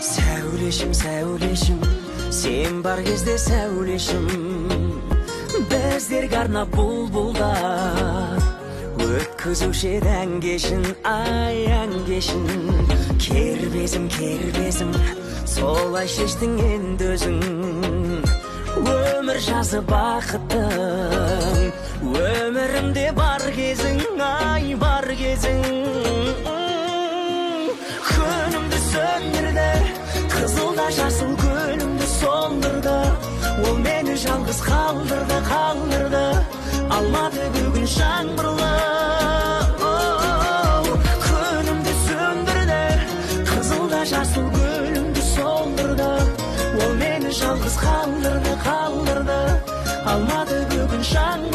Сәулешім, сәулешім, сен бар кезде сәулешім, біздерге арнап бұлбұлдар өткізуші еді ән кешін, ай ән кешін. Кербезім, кербезім, солай шештің енді өзің, өмір жазы бақыттың, өмірімде бар кезің, ай бар кезің. Күнімді сөндірді, қызылда жасыл гүлімді солдырды, ол мені жалғыз қалдырды, қалдырды, алмады бүгін жаңбырлы. Күнімді сөндірді, қызылда жасыл гүлімді солдырды, ол мені жалғыз қалдырды, қалдырды, алмады бүгін жаңбырлы.